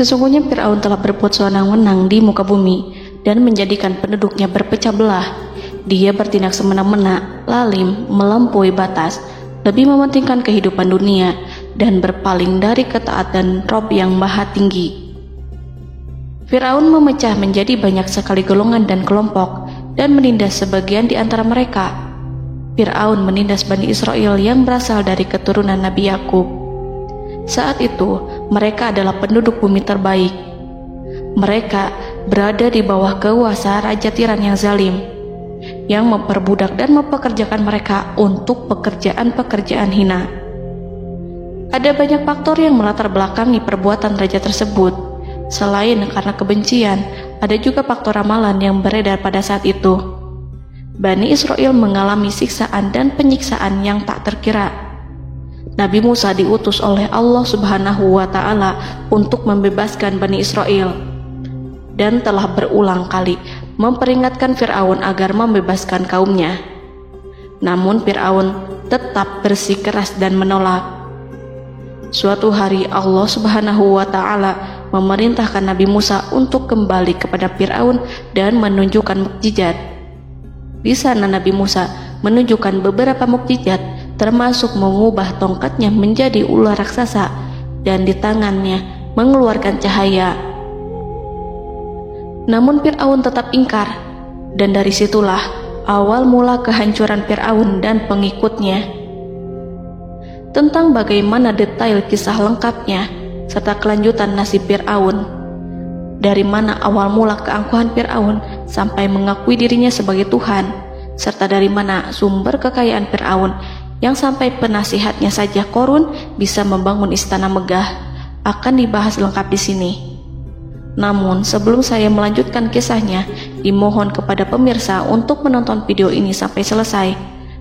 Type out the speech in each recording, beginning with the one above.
Sesungguhnya Fir'aun telah berbuat sewenang-wenang di muka bumi dan menjadikan penduduknya berpecah belah. Dia bertindak semena-mena, lalim, melampaui batas, lebih mementingkan kehidupan dunia dan berpaling dari ketaatan Rob yang Maha Tinggi. Fir'aun memecah menjadi banyak sekali golongan dan kelompok dan menindas sebagian di antara mereka. Fir'aun menindas Bani Israel yang berasal dari keturunan Nabi Yakub. Saat itu, mereka adalah penduduk bumi terbaik. Mereka berada di bawah kuasa Raja Tiran yang zalim, yang memperbudak dan mempekerjakan mereka untuk pekerjaan-pekerjaan hina. Ada banyak faktor yang melatar belakangi perbuatan raja tersebut. Selain karena kebencian, ada juga faktor ramalan yang beredar pada saat itu. Bani Israel mengalami siksaan dan penyiksaan yang tak terkira. Nabi Musa diutus oleh Allah Subhanahu wa Ta'ala untuk membebaskan Bani Israel, dan telah berulang kali memperingatkan Fir'aun agar membebaskan kaumnya. Namun Fir'aun tetap bersikeras dan menolak. Suatu hari Allah Subhanahu wa Ta'ala memerintahkan Nabi Musa untuk kembali kepada Fir'aun dan menunjukkan mukjizat. Di sana Nabi Musa menunjukkan beberapa mukjizat, termasuk mengubah tongkatnya menjadi ular raksasa dan di tangannya mengeluarkan cahaya. Namun Fir'aun tetap ingkar, dan dari situlah awal mula kehancuran Fir'aun dan pengikutnya. Tentang bagaimana detail kisah lengkapnya serta kelanjutan nasib Fir'aun, dari mana awal mula keangkuhan Fir'aun sampai mengakui dirinya sebagai Tuhan, serta dari mana sumber kekayaan Fir'aun yang sampai penasihatnya saja Qorun bisa membangun istana megah, akan dibahas lengkap di sini. Namun sebelum saya melanjutkan kisahnya, dimohon kepada pemirsa untuk menonton video ini sampai selesai,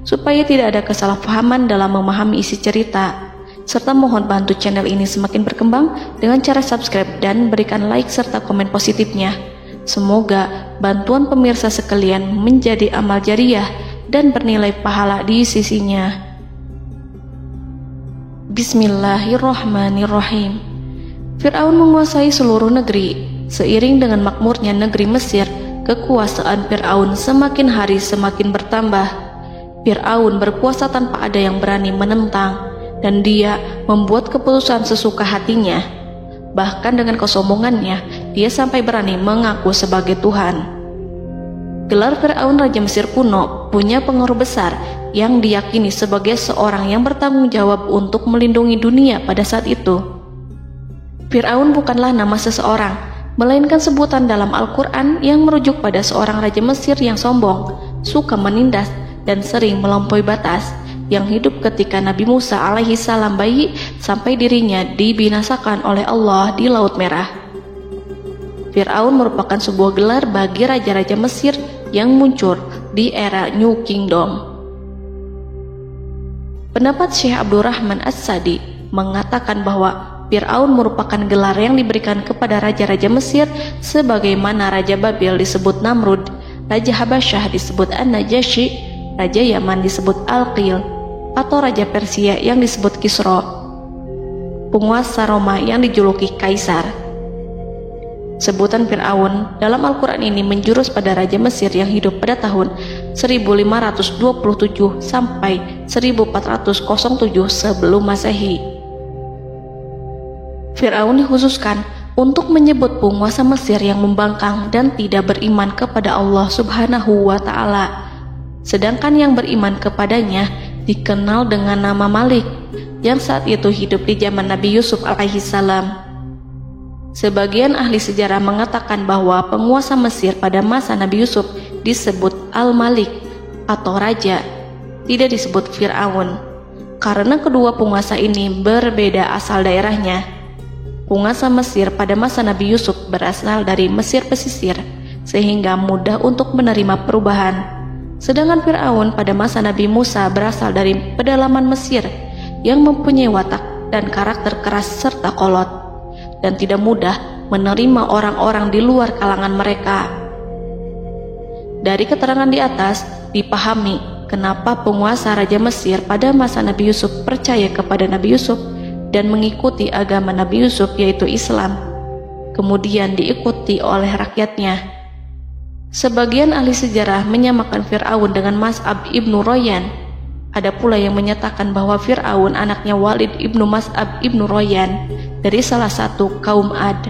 supaya tidak ada kesalahpahaman dalam memahami isi cerita, serta mohon bantu channel ini semakin berkembang dengan cara subscribe dan berikan like serta komen positifnya. Semoga bantuan pemirsa sekalian menjadi amal jariah dan bernilai pahala di sisinya. Bismillahirrahmanirrahim. Fir'aun menguasai seluruh negeri. Seiring dengan makmurnya negeri Mesir, kekuasaan Fir'aun semakin hari semakin bertambah. Fir'aun berkuasa tanpa ada yang berani menentang, dan dia membuat keputusan sesuka hatinya. Bahkan dengan kesombongannya, dia sampai berani mengaku sebagai Tuhan. Gelar Fir'aun Raja Mesir kuno punya pengaruh besar yang diyakini sebagai seorang yang bertanggung jawab untuk melindungi dunia pada saat itu. Fir'aun bukanlah nama seseorang, melainkan sebutan dalam Al-Quran yang merujuk pada seorang Raja Mesir yang sombong, suka menindas, dan sering melampaui batas, yang hidup ketika Nabi Musa alaihi salam bayi sampai dirinya dibinasakan oleh Allah di Laut Merah. Fir'aun merupakan sebuah gelar bagi raja-raja Mesir yang muncul di era New Kingdom. Pendapat Syekh Abdurrahman As-Sadi mengatakan bahwa Fir'aun merupakan gelar yang diberikan kepada raja-raja Mesir, sebagaimana Raja Babil disebut Namrud, Raja Habasyah disebut An-Najasyi, Raja Yaman disebut Al-Qil, atau Raja Persia yang disebut Kisra, penguasa Roma yang dijuluki Kaisar. Sebutan Fir'aun dalam Al-Quran ini menjurus pada Raja Mesir yang hidup pada tahun 1527 sampai 1407 sebelum Masehi. Fir'aun dikhususkan untuk menyebut penguasa Mesir yang membangkang dan tidak beriman kepada Allah Subhanahu wa Ta'ala. Sedangkan yang beriman kepadanya dikenal dengan nama Malik, yang saat itu hidup di zaman Nabi Yusuf alaihi salam. Sebagian ahli sejarah mengatakan bahwa penguasa Mesir pada masa Nabi Yusuf disebut Al-Malik atau Raja, tidak disebut Fir'aun, karena kedua penguasa ini berbeda asal daerahnya. Penguasa Mesir pada masa Nabi Yusuf berasal dari Mesir pesisir, sehingga mudah untuk menerima perubahan. Sedangkan Fir'aun pada masa Nabi Musa berasal dari pedalaman Mesir yang mempunyai watak dan karakter keras serta kolot, dan tidak mudah menerima orang-orang di luar kalangan mereka. Dari keterangan di atas dipahami kenapa penguasa Raja Mesir pada masa Nabi Yusuf percaya kepada Nabi Yusuf dan mengikuti agama Nabi Yusuf, yaitu Islam. kemudian diikuti oleh rakyatnya. Sebagian ahli sejarah menyamakan Fir'aun dengan Mas'ab ibnu Royan. Ada pula yang menyatakan bahwa Fir'aun anaknya Walid ibnu Mas'ab ibnu Royan dari salah satu kaum Ad.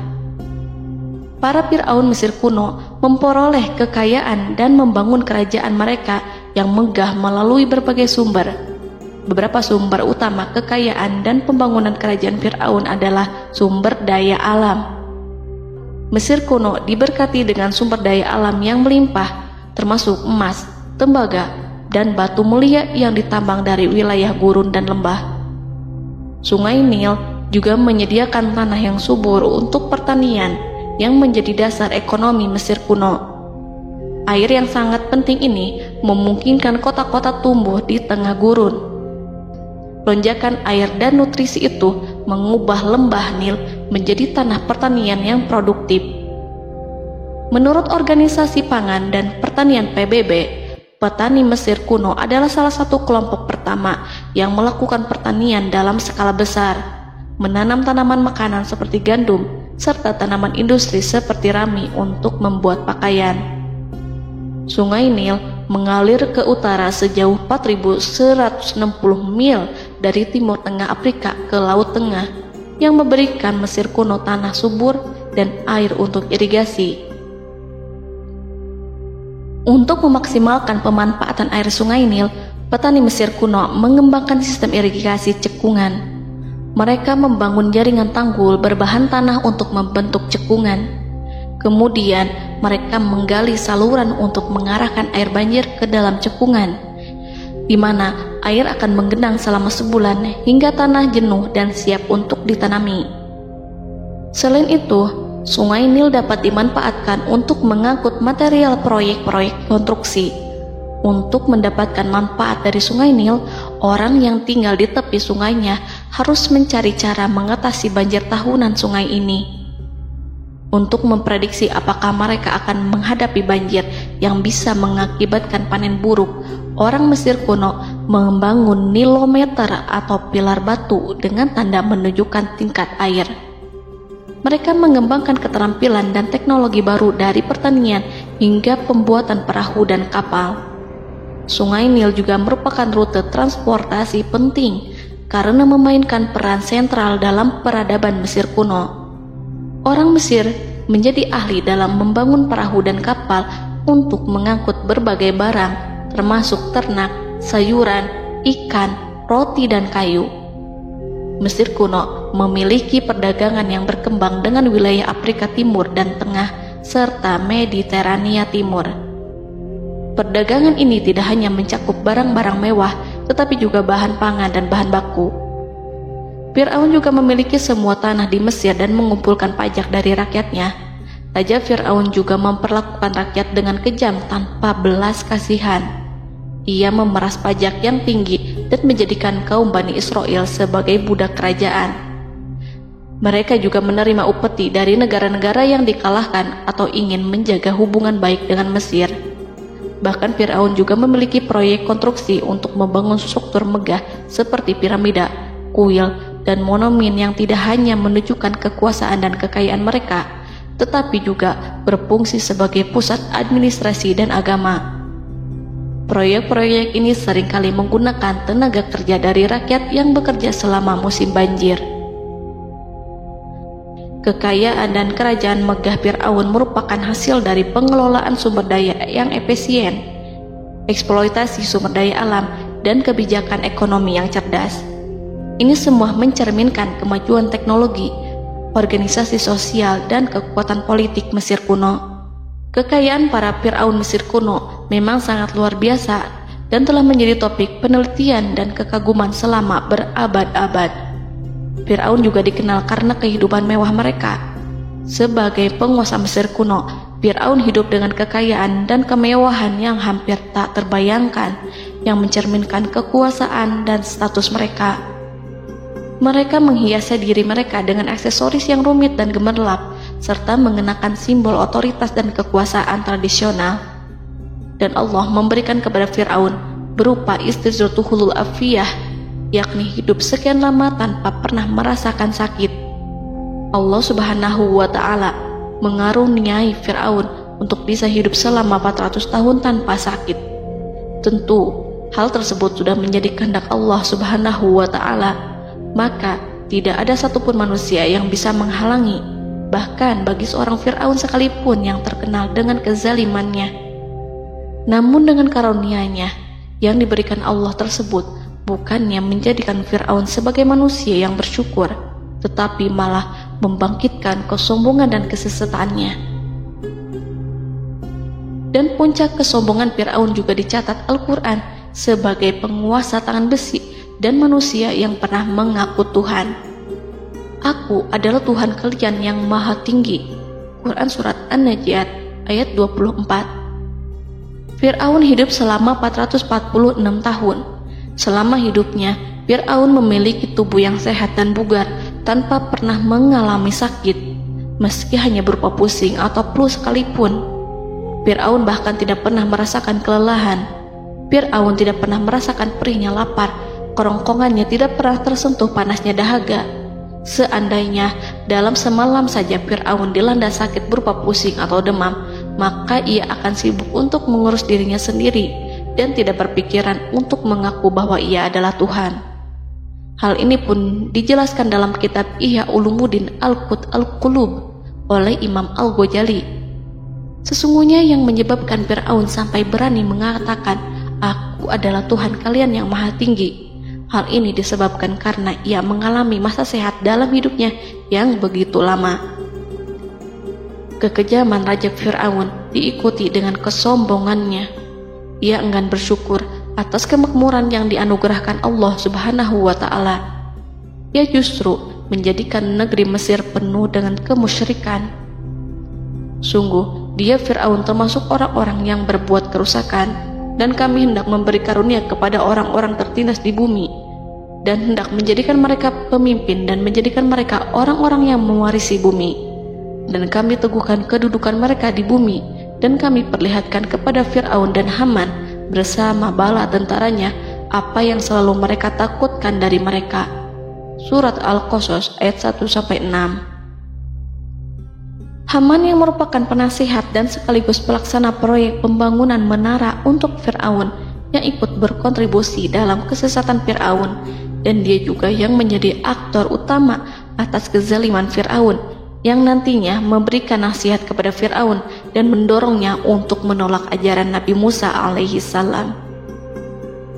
Para Fir'aun Mesir kuno memperoleh kekayaan dan membangun kerajaan mereka yang megah melalui berbagai sumber. Beberapa sumber utama kekayaan dan pembangunan kerajaan Fir'aun adalah sumber daya alam. Mesir kuno diberkati dengan sumber daya alam yang melimpah, termasuk emas, tembaga, dan batu mulia yang ditambang dari wilayah gurun dan lembah. Sungai Nil juga menyediakan tanah yang subur untuk pertanian yang menjadi dasar ekonomi Mesir kuno. Air yang sangat penting ini memungkinkan kota-kota tumbuh di tengah gurun. Lonjakan air dan nutrisi itu mengubah lembah Nil menjadi tanah pertanian yang produktif. Menurut Organisasi Pangan dan Pertanian PBB, petani Mesir kuno adalah salah satu kelompok pertama yang melakukan pertanian dalam skala besar, menanam tanaman makanan seperti gandum, serta tanaman industri seperti rami untuk membuat pakaian. Sungai Nil mengalir ke utara sejauh 4.160 mil dari timur tengah Afrika ke Laut Tengah, yang memberikan Mesir kuno tanah subur dan air untuk irigasi. Untuk memaksimalkan pemanfaatan air Sungai Nil, petani Mesir kuno mengembangkan sistem irigasi cekungan. Mereka membangun jaringan tanggul berbahan tanah untuk membentuk cekungan. Kemudian mereka menggali saluran untuk mengarahkan air banjir ke dalam cekungan, di mana air akan menggenang selama sebulan hingga tanah jenuh dan siap untuk ditanami. Selain itu, Sungai Nil dapat dimanfaatkan untuk mengangkut material proyek-proyek konstruksi. Untuk mendapatkan manfaat dari Sungai Nil, orang yang tinggal di tepi sungainya harus mencari cara mengatasi banjir tahunan sungai ini. Untuk memprediksi apakah mereka akan menghadapi banjir yang bisa mengakibatkan panen buruk, orang Mesir kuno membangun nilometer atau pilar batu dengan tanda menunjukkan tingkat air. Mereka mengembangkan keterampilan dan teknologi baru dari pertanian hingga pembuatan perahu dan kapal. Sungai Nil juga merupakan rute transportasi penting karena memainkan peran sentral dalam peradaban Mesir kuno. Orang Mesir menjadi ahli dalam membangun perahu dan kapal untuk mengangkut berbagai barang, termasuk ternak, sayuran, ikan, roti, dan kayu. Mesir kuno memiliki perdagangan yang berkembang dengan wilayah Afrika Timur dan Tengah serta Mediterania Timur. Perdagangan ini tidak hanya mencakup barang-barang mewah, tetapi juga bahan pangan dan bahan baku. Fir'aun juga memiliki semua tanah di Mesir dan mengumpulkan pajak dari rakyatnya. Raja Fir'aun juga memperlakukan rakyat dengan kejam tanpa belas kasihan. Ia memeras pajak yang tinggi dan menjadikan kaum Bani Israel sebagai budak kerajaan. Mereka juga menerima upeti dari negara-negara yang dikalahkan atau ingin menjaga hubungan baik dengan Mesir. Bahkan Fir'aun juga memiliki proyek konstruksi untuk membangun struktur megah seperti piramida, kuil, dan monumen yang tidak hanya menunjukkan kekuasaan dan kekayaan mereka, tetapi juga berfungsi sebagai pusat administrasi dan agama. Proyek-proyek ini seringkali menggunakan tenaga kerja dari rakyat yang bekerja selama musim banjir. Kekayaan dan kerajaan megah Fir'aun merupakan hasil dari pengelolaan sumber daya yang efisien, eksploitasi sumber daya alam, dan kebijakan ekonomi yang cerdas. Ini semua mencerminkan kemajuan teknologi, organisasi sosial, dan kekuatan politik Mesir kuno. Kekayaan para Fir'aun Mesir kuno memang sangat luar biasa dan telah menjadi topik penelitian dan kekaguman selama berabad-abad. Fir'aun juga dikenal karena kehidupan mewah mereka. Sebagai penguasa Mesir kuno, Fir'aun hidup dengan kekayaan dan kemewahan yang hampir tak terbayangkan, yang mencerminkan kekuasaan dan status mereka. Mereka menghiasi diri mereka dengan aksesoris yang rumit dan gemerlap, serta mengenakan simbol otoritas dan kekuasaan tradisional. Dan Allah memberikan kepada Fir'aun berupa istidratuhul afiyah, yakni hidup sekian lama tanpa pernah merasakan sakit. Allah Subhanahu wa Ta'ala mengaruniai Fir'aun untuk bisa hidup selama 400 tahun tanpa sakit. Tentu, hal tersebut sudah menjadi kehendak Allah Subhanahu wa Ta'ala, maka tidak ada satupun manusia yang bisa menghalangi, bahkan bagi seorang Fir'aun sekalipun yang terkenal dengan kezalimannya. Namun dengan karunia-Nya yang diberikan Allah tersebut, bukannya menjadikan Fir'aun sebagai manusia yang bersyukur, tetapi malah membangkitkan kesombongan dan kesesataannya. Dan puncak kesombongan Fir'aun juga dicatat Al-Quran sebagai penguasa tangan besi dan manusia yang pernah mengaku Tuhan. Aku adalah Tuhan kalian yang maha tinggi. Quran Surat An-Najiat ayat 24. Fir'aun hidup selama 446 tahun. Selama hidupnya, Fir'aun memiliki tubuh yang sehat dan bugar tanpa pernah mengalami sakit, meski hanya berupa pusing atau flu sekalipun. Fir'aun bahkan tidak pernah merasakan kelelahan. Fir'aun tidak pernah merasakan perihnya lapar, kerongkongannya tidak pernah tersentuh panasnya dahaga. Seandainya dalam semalam saja Fir'aun dilanda sakit berupa pusing atau demam, maka ia akan sibuk untuk mengurus dirinya sendiri dan tidak berpikiran untuk mengaku bahwa ia adalah Tuhan. Hal ini pun dijelaskan dalam kitab Ihya Ulumuddin Al-Qut Al-Qulub oleh Imam Al-Ghazali. Sesungguhnya yang menyebabkan Fir'aun sampai berani mengatakan, "Aku adalah Tuhan kalian yang maha tinggi." Hal ini disebabkan karena ia mengalami masa sehat dalam hidupnya yang begitu lama. Kekejaman Raja Fir'aun diikuti dengan kesombongannya. Ia enggan bersyukur atas kemakmuran yang dianugerahkan Allah Subhanahu wa Ta'ala. Ia justru menjadikan negeri Mesir penuh dengan kemusyrikan. Sungguh, dia Fir'aun termasuk orang-orang yang berbuat kerusakan, dan kami hendak memberi karunia kepada orang-orang tertindas di bumi, dan hendak menjadikan mereka pemimpin dan menjadikan mereka orang-orang yang mewarisi bumi. Dan kami teguhkan kedudukan mereka di bumi, dan kami perlihatkan kepada Fir'aun dan Haman bersama bala tentaranya apa yang selalu mereka takutkan dari mereka. Surat Al-Qasas ayat 1-6. Haman yang merupakan penasihat dan sekaligus pelaksana proyek pembangunan menara untuk Fir'aun yang ikut berkontribusi dalam kesesatan Fir'aun, dan dia juga yang menjadi aktor utama atas kezaliman Fir'aun yang nantinya memberikan nasihat kepada Fir'aun dan mendorongnya untuk menolak ajaran Nabi Musa alaihi salam.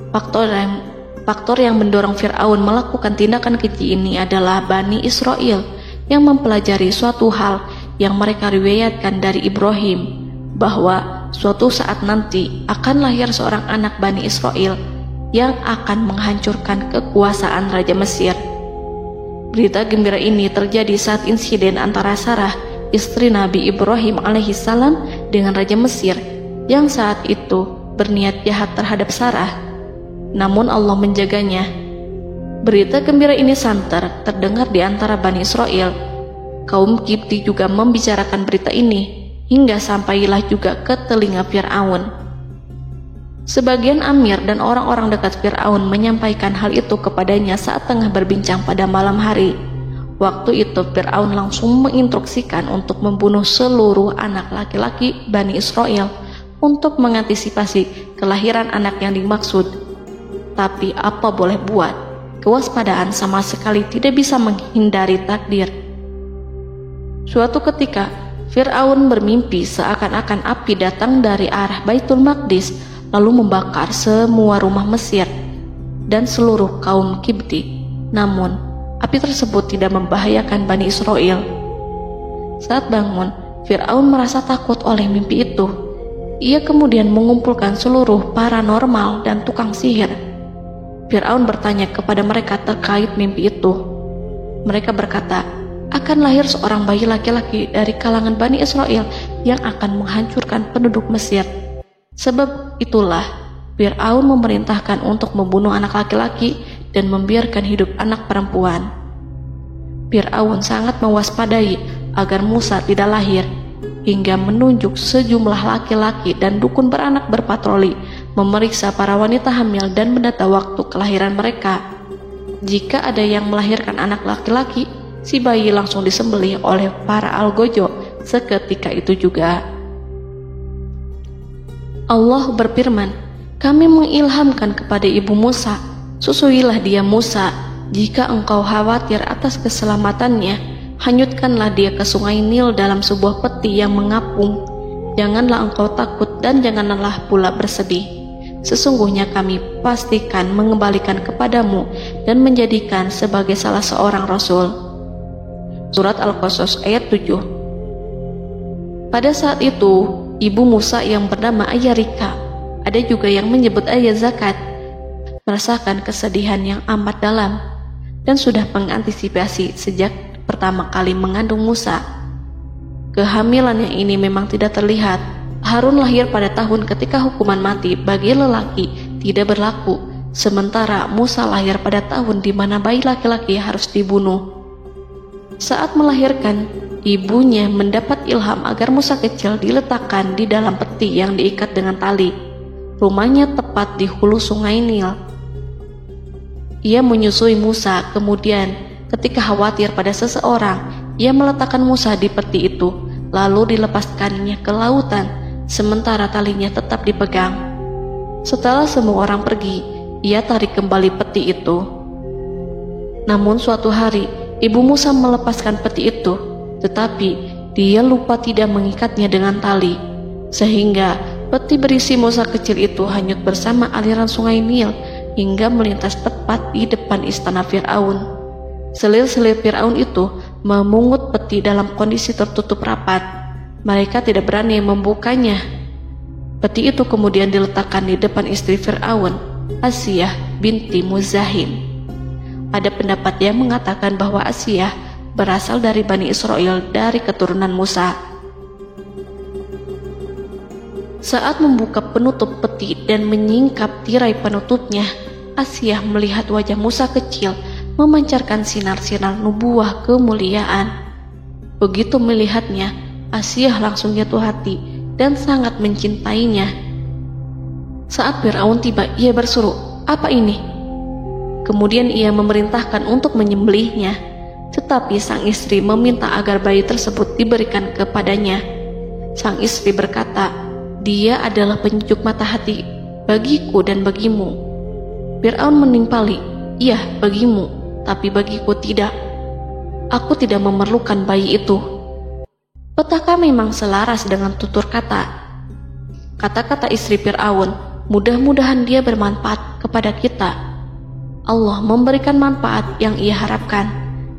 Faktor yang mendorong Fir'aun melakukan tindakan keji ini adalah Bani Israel yang mempelajari suatu hal yang mereka riwayatkan dari Ibrahim, bahwa suatu saat nanti akan lahir seorang anak Bani Israel yang akan menghancurkan kekuasaan Raja Mesir. Berita gembira ini terjadi saat insiden antara Sarah, istri Nabi Ibrahim alaihissalam, dengan Raja Mesir yang saat itu berniat jahat terhadap Sarah. Namun Allah menjaganya. Berita gembira ini santer terdengar di antara Bani Israel. Kaum Kipti juga membicarakan berita ini, hingga sampailah juga ke telinga Fir'aun. Sebagian amir dan orang-orang dekat Fir'aun menyampaikan hal itu kepadanya saat tengah berbincang pada malam hari. Waktu itu Fir'aun langsung menginstruksikan untuk membunuh seluruh anak laki-laki Bani Israel untuk mengantisipasi kelahiran anak yang dimaksud. Tapi apa boleh buat, kewaspadaan sama sekali tidak bisa menghindari takdir. Suatu ketika Fir'aun bermimpi seakan-akan api datang dari arah Baitul Maqdis lalu membakar semua rumah Mesir dan seluruh kaum Kipti. Namun, api tersebut tidak membahayakan Bani Israel. Saat bangun, Fir'aun merasa takut oleh mimpi itu. Ia kemudian mengumpulkan seluruh paranormal dan tukang sihir. Fir'aun bertanya kepada mereka terkait mimpi itu. Mereka berkata, akan lahir seorang bayi laki-laki dari kalangan Bani Israel yang akan menghancurkan penduduk Mesir. Sebab itulah Fir'aun memerintahkan untuk membunuh anak laki-laki dan membiarkan hidup anak perempuan. Fir'aun sangat mewaspadai agar Musa tidak lahir, hingga menunjuk sejumlah laki-laki dan dukun beranak berpatroli memeriksa para wanita hamil dan mendata waktu kelahiran mereka. Jika ada yang melahirkan anak laki-laki, si bayi langsung disembelih oleh para algojo seketika itu juga. Allah berfirman, kami mengilhamkan kepada ibu Musa, susuilah dia Musa. Jika engkau khawatir atas keselamatannya, hanyutkanlah dia ke sungai Nil dalam sebuah peti yang mengapung. Janganlah engkau takut dan janganlah pula bersedih. Sesungguhnya kami pastikan mengembalikan kepadamu dan menjadikan sebagai salah seorang rasul. Surat Al-Qasas ayat 7. Pada saat itu, ibu Musa yang bernama Ayah Rika, ada juga yang menyebut Ayah Zakat, merasakan kesedihan yang amat dalam dan sudah mengantisipasi sejak pertama kali mengandung Musa. Kehamilannya ini memang tidak terlihat. Harun lahir pada tahun ketika hukuman mati bagi lelaki tidak berlaku, sementara Musa lahir pada tahun di mana bayi laki-laki harus dibunuh. Saat melahirkan, ibunya mendapat ilham agar Musa kecil diletakkan di dalam peti yang diikat dengan tali. Rumahnya tepat di hulu sungai Nil. Ia menyusui Musa, kemudian ketika khawatir pada seseorang, ia meletakkan Musa di peti itu, lalu dilepaskannya ke lautan, sementara talinya tetap dipegang. Setelah semua orang pergi, ia tarik kembali peti itu. Namun suatu hari, ibu Musa melepaskan peti itu, tetapi dia lupa tidak mengikatnya dengan tali, sehingga peti berisi Musa kecil itu hanyut bersama aliran sungai Nil hingga melintas tepat di depan istana Fir'aun. Selir-selir Fir'aun itu memungut peti dalam kondisi tertutup rapat. Mereka tidak berani membukanya. Peti itu kemudian diletakkan di depan istri Fir'aun, Asiyah binti Muzahim. Ada pendapat yang mengatakan bahwa Asiyah berasal dari Bani Israel dari keturunan Musa. Saat membuka penutup peti dan menyingkap tirai penutupnya, Asiyah melihat wajah Musa kecil memancarkan sinar-sinar nubuah kemuliaan. Begitu melihatnya, Asiyah langsung jatuh hati dan sangat mencintainya. Saat Fir'aun tiba, ia berseru, "Apa ini?" Kemudian ia memerintahkan untuk menyembelihnya, tetapi sang istri meminta agar bayi tersebut diberikan kepadanya. Sang istri berkata, "Dia adalah penyejuk mata hati bagiku dan bagimu." Fir'aun menimpali, "Iya, bagimu, tapi bagiku tidak. Aku tidak memerlukan bayi itu." Petaka memang selaras dengan tutur kata. Kata-kata istri Fir'aun, mudah-mudahan dia bermanfaat kepada kita. Allah memberikan manfaat yang ia harapkan.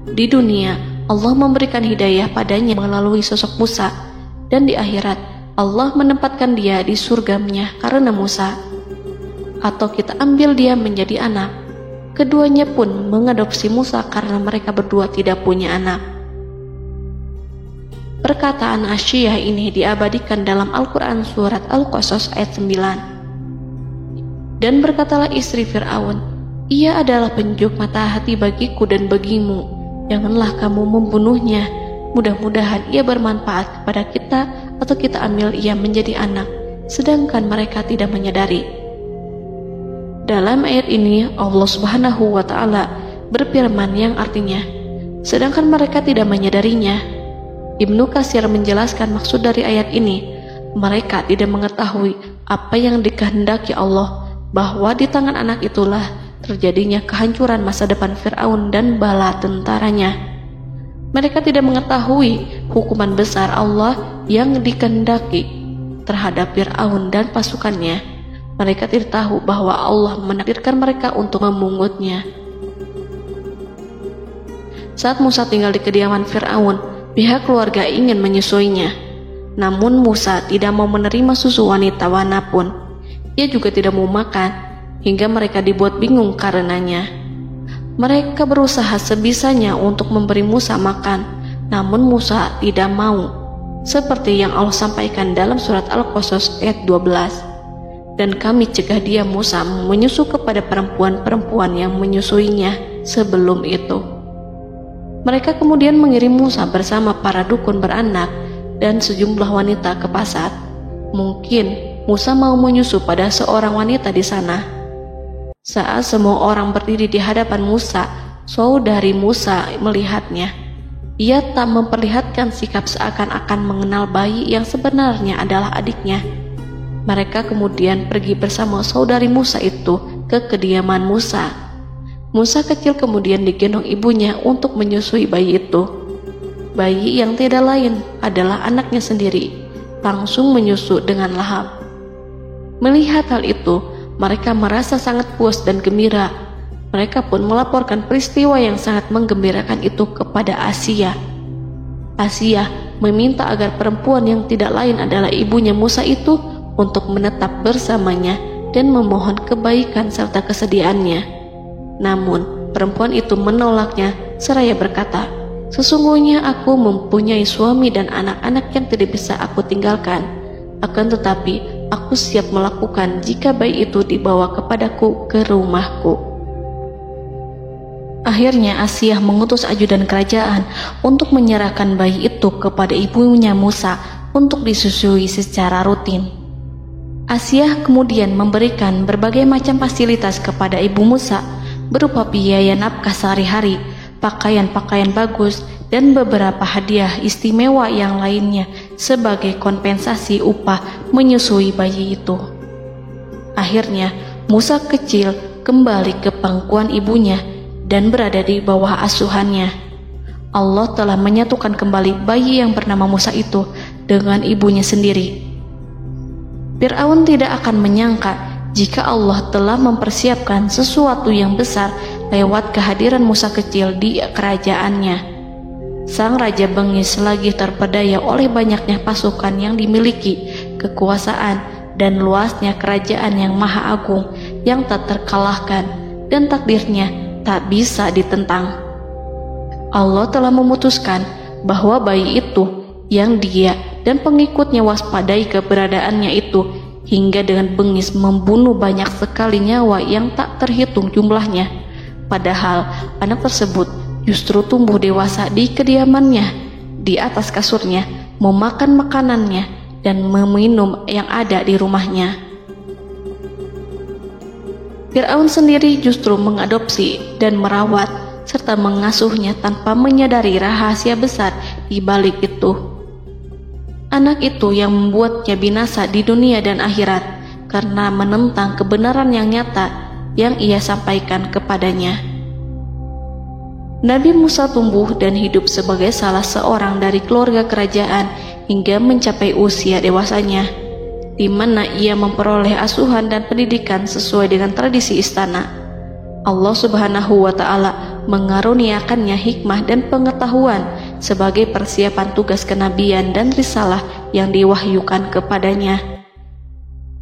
Di dunia, Allah memberikan hidayah padanya melalui sosok Musa, dan di akhirat, Allah menempatkan dia di surganya karena Musa. Atau kita ambil dia menjadi anak. Keduanya pun mengadopsi Musa karena mereka berdua tidak punya anak. Perkataan Asiyah ini diabadikan dalam Al-Quran surat Al-Qasas ayat 9. Dan berkatalah istri Fir'aun, "Ia adalah penyejuk mata hati bagiku dan bagimu. Janganlah kamu membunuhnya. Mudah-mudahan ia bermanfaat kepada kita, atau kita ambil ia menjadi anak, sedangkan mereka tidak menyadari." Dalam ayat ini Allah Subhanahu wa Ta'ala berfirman yang artinya, sedangkan mereka tidak menyadarinya. Ibnu Katsir menjelaskan maksud dari ayat ini, mereka tidak mengetahui apa yang dikehendaki Allah, bahwa di tangan anak itulah terjadinya kehancuran masa depan Fir'aun dan bala tentaranya. Mereka tidak mengetahui hukuman besar Allah yang dikehendaki terhadap Fir'aun dan pasukannya. Mereka tidak tahu bahwa Allah menakdirkan mereka untuk memungutnya. Saat Musa tinggal di kediaman Fir'aun, pihak keluarga ingin menyusuinya. Namun Musa tidak mau menerima susu wanita manapun. Ia juga tidak mau makan, hingga mereka dibuat bingung karenanya. Mereka berusaha sebisanya untuk memberi Musa makan, namun Musa tidak mau. Seperti yang Allah sampaikan dalam surat Al-Qasas ayat 12. Dan kami cegah dia Musa menyusu kepada perempuan-perempuan yang menyusuinya sebelum itu. Mereka kemudian mengirim Musa bersama para dukun beranak dan sejumlah wanita ke pasar. Mungkin Musa mau menyusu pada seorang wanita di sana. Saat semua orang berdiri di hadapan Musa, saudari Musa melihatnya. Ia tak memperlihatkan sikap seakan-akan mengenal bayi yang sebenarnya adalah adiknya. Mereka kemudian pergi bersama saudari Musa itu ke kediaman Musa. Musa kecil kemudian digendong ibunya untuk menyusui bayi itu. Bayi yang tidak lain adalah anaknya sendiri, langsung menyusu dengan lahap. Melihat hal itu, mereka merasa sangat puas dan gembira. Mereka pun melaporkan peristiwa yang sangat menggembirakan itu kepada Asia. Asia meminta agar perempuan yang tidak lain adalah ibunya Musa itu untuk menetap bersamanya dan memohon kebaikan serta kesediaannya. Namun, perempuan itu menolaknya seraya berkata, "Sesungguhnya aku mempunyai suami dan anak-anak yang tidak bisa aku tinggalkan. Akan tetapi, aku siap melakukan jika bayi itu dibawa kepadaku ke rumahku." Akhirnya Asia mengutus ajudan kerajaan untuk menyerahkan bayi itu kepada ibunya Musa untuk disusui secara rutin. Asia kemudian memberikan berbagai macam fasilitas kepada ibu Musa berupa biaya nafkah sehari-hari, pakaian-pakaian bagus, dan beberapa hadiah istimewa yang lainnya sebagai kompensasi upah menyusui bayi itu. Akhirnya Musa kecil kembali ke pangkuan ibunya dan berada di bawah asuhannya. Allah telah menyatukan kembali bayi yang bernama Musa itu dengan ibunya sendiri. Fir'aun tidak akan menyangka jika Allah telah mempersiapkan sesuatu yang besar lewat kehadiran Musa kecil di kerajaannya. Sang Raja bengis lagi terpedaya oleh banyaknya pasukan yang dimiliki, kekuasaan, dan luasnya kerajaan yang maha agung yang tak terkalahkan, dan takdirnya tak bisa ditentang. Allah telah memutuskan bahwa bayi itu yang dia dan pengikutnya waspadai keberadaannya itu hingga dengan bengis membunuh banyak sekali nyawa yang tak terhitung jumlahnya. Padahal anak tersebut justru tumbuh dewasa di kediamannya, di atas kasurnya, memakan makanannya dan meminum yang ada di rumahnya. Fir'aun sendiri justru mengadopsi dan merawat serta mengasuhnya tanpa menyadari rahasia besar di balik itu. Anak itu yang membuatnya binasa di dunia dan akhirat karena menentang kebenaran yang nyata yang ia sampaikan kepadanya. Nabi Musa tumbuh dan hidup sebagai salah seorang dari keluarga kerajaan hingga mencapai usia dewasanya, di mana ia memperoleh asuhan dan pendidikan sesuai dengan tradisi istana. Allah Subhanahu wa Ta'ala mengaruniakannya hikmah dan pengetahuan sebagai persiapan tugas kenabian dan risalah yang diwahyukan kepadanya.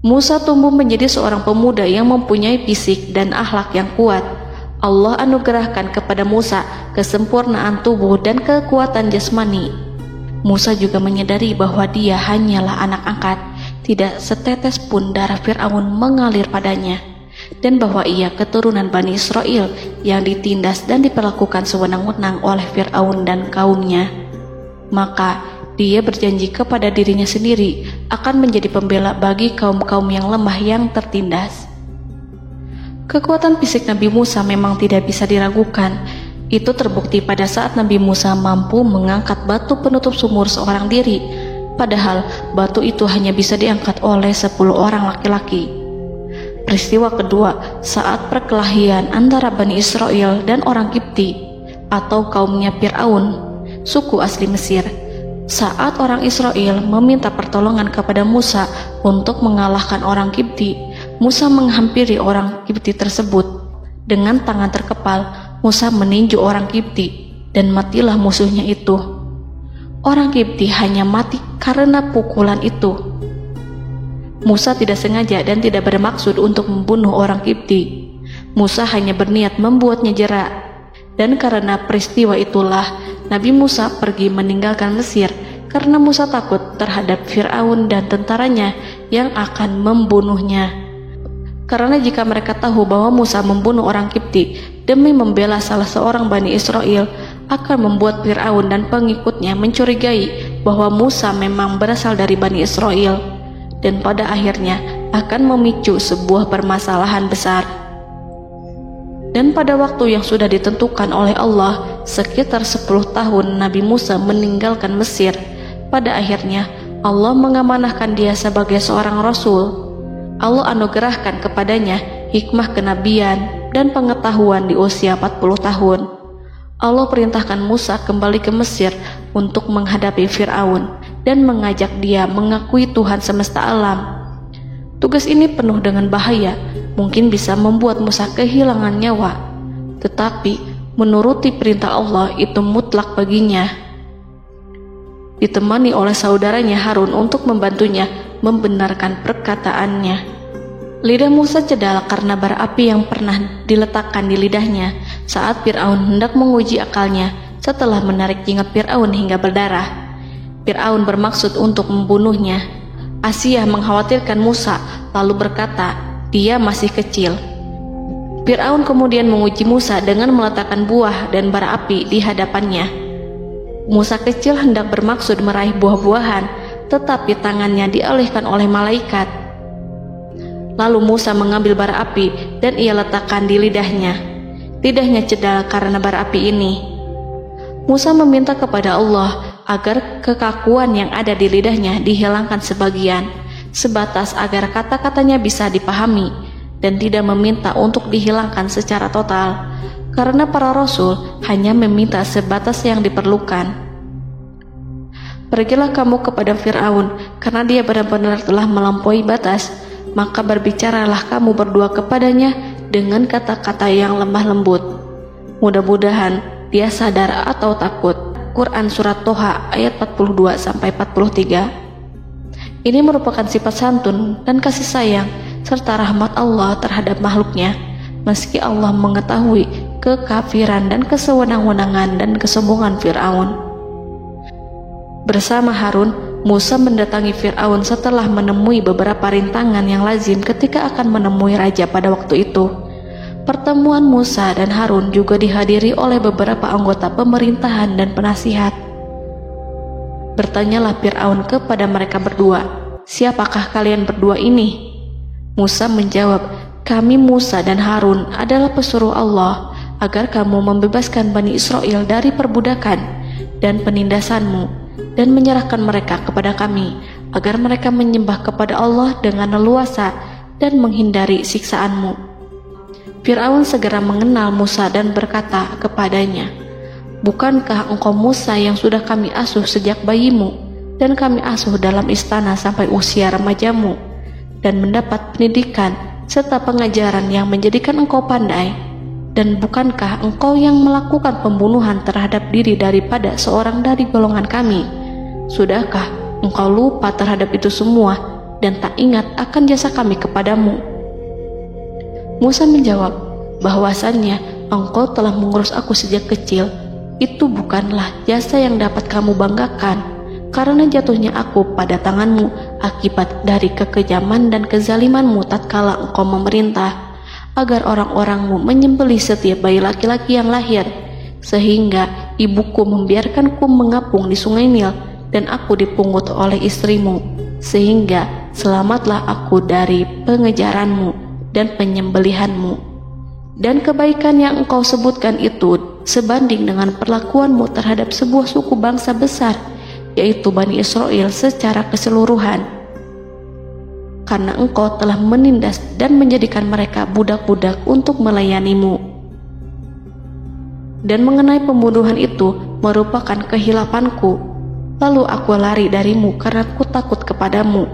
Musa tumbuh menjadi seorang pemuda yang mempunyai fisik dan akhlak yang kuat. Allah anugerahkan kepada Musa kesempurnaan tubuh dan kekuatan jasmani. Musa juga menyadari bahwa dia hanyalah anak angkat. Tidak setetes pun darah Fir'aun mengalir padanya, dan bahwa ia keturunan Bani Israel yang ditindas dan diperlakukan sewenang-wenang oleh Fir'aun dan kaumnya. Maka dia berjanji kepada dirinya sendiri akan menjadi pembela bagi kaum-kaum yang lemah yang tertindas. Kekuatan fisik Nabi Musa memang tidak bisa diragukan. Itu terbukti pada saat Nabi Musa mampu mengangkat batu penutup sumur seorang diri, padahal batu itu hanya bisa diangkat oleh 10 orang laki-laki. Peristiwa kedua saat perkelahian antara Bani Israel dan orang Kipti atau kaumnya Fir'aun, suku asli Mesir. Saat orang Israel meminta pertolongan kepada Musa untuk mengalahkan orang Kipti, Musa menghampiri orang Kipti tersebut. Dengan tangan terkepal, Musa meninju orang Kipti dan matilah musuhnya itu. Orang Kipti hanya mati karena pukulan itu. Musa tidak sengaja dan tidak bermaksud untuk membunuh orang Kipti. Musa hanya berniat membuatnya jera. Dan karena peristiwa itulah Nabi Musa pergi meninggalkan Mesir karena Musa takut terhadap Fir'aun dan tentaranya yang akan membunuhnya. Karena jika mereka tahu bahwa Musa membunuh orang Kipti demi membela salah seorang Bani Israel, akan membuat Fir'aun dan pengikutnya mencurigai bahwa Musa memang berasal dari Bani Israel, dan pada akhirnya akan memicu sebuah permasalahan besar. Dan Dan pada waktu yang sudah ditentukan oleh Allah, sekitar 10 tahun Nabi Musa meninggalkan Mesir. Pada akhirnya Allah mengamanahkan dia sebagai seorang rasul. Allah anugerahkan kepadanya hikmah kenabian dan pengetahuan di usia 40 tahun. Allah perintahkan Musa kembali ke Mesir untuk menghadapi Fir'aun dan mengajak dia mengakui Tuhan semesta alam. Tugas ini penuh dengan bahaya, mungkin bisa membuat Musa kehilangan nyawa, tetapi menuruti perintah Allah itu mutlak baginya. Ditemani oleh saudaranya Harun untuk membantunya membenarkan perkataannya. Lidah Musa cedal karena bara api yang pernah diletakkan di lidahnya saat Fir'aun hendak menguji akalnya setelah menarik jenggot Fir'aun hingga berdarah. Fir'aun bermaksud untuk membunuhnya. Asia mengkhawatirkan Musa lalu berkata, dia masih kecil. Fir'aun kemudian menguji Musa dengan meletakkan buah dan bara api di hadapannya. Musa kecil hendak bermaksud meraih buah-buahan, tetapi tangannya dialihkan oleh malaikat. Lalu Musa mengambil bara api dan ia letakkan di lidahnya. Lidahnya cedal karena bara api ini. Musa meminta kepada Allah agar kekakuan yang ada di lidahnya dihilangkan sebagian, sebatas agar kata-katanya bisa dipahami, dan tidak meminta untuk dihilangkan secara total, karena para rasul hanya meminta sebatas yang diperlukan. Pergilah kamu kepada Fir'aun, karena dia benar-benar telah melampaui batas, maka berbicaralah kamu berdua kepadanya dengan kata-kata yang lemah lembut. Mudah-mudahan dia sadar atau takut. Quran Surat Toha ayat 42-43. Ini merupakan sifat santun dan kasih sayang serta rahmat Allah terhadap makhluknya, meski Allah mengetahui kekafiran dan kesewenang-wenangan dan kesombongan Fir'aun. Bersama Harun, Musa mendatangi Fir'aun setelah menemui beberapa rintangan yang lazim ketika akan menemui raja pada waktu itu. Pertemuan Musa dan Harun juga dihadiri oleh beberapa anggota pemerintahan dan penasihat. Bertanyalah Fir'aun kepada mereka berdua, siapakah kalian berdua ini? Musa menjawab, kami Musa dan Harun adalah pesuruh Allah agar kamu membebaskan Bani Israel dari perbudakan dan penindasanmu, dan menyerahkan mereka kepada kami, agar mereka menyembah kepada Allah dengan leluasa dan menghindari siksaanmu. Fir'aun segera mengenal Musa dan berkata kepadanya, bukankah engkau Musa yang sudah kami asuh sejak bayimu, dan kami asuh dalam istana sampai usia remajamu, dan mendapat pendidikan serta pengajaran yang menjadikan engkau pandai? Dan bukankah engkau yang melakukan pembunuhan terhadap diri daripada seorang dari golongan kami? Sudahkah engkau lupa terhadap itu semua dan tak ingat akan jasa kami kepadamu? Musa menjawab, bahwasannya engkau telah mengurus aku sejak kecil. Itu bukanlah jasa yang dapat kamu banggakan, karena jatuhnya aku pada tanganmu akibat dari kekejaman dan kezalimanmu tatkala engkau memerintah agar orang-orangmu menyembelih setiap bayi laki-laki yang lahir, sehingga ibuku membiarkanku mengapung di sungai Nil dan aku dipungut oleh istrimu, sehingga selamatlah aku dari pengejaranmu dan penyembelihanmu. Dan kebaikan yang engkau sebutkan itu sebanding dengan perlakuanmu terhadap sebuah suku bangsa besar, yaitu Bani Israel secara keseluruhan, karena engkau telah menindas dan menjadikan mereka budak-budak untuk melayanimu. Dan mengenai pembunuhan itu merupakan kehilafanku, lalu aku lari darimu karena aku takut kepadamu.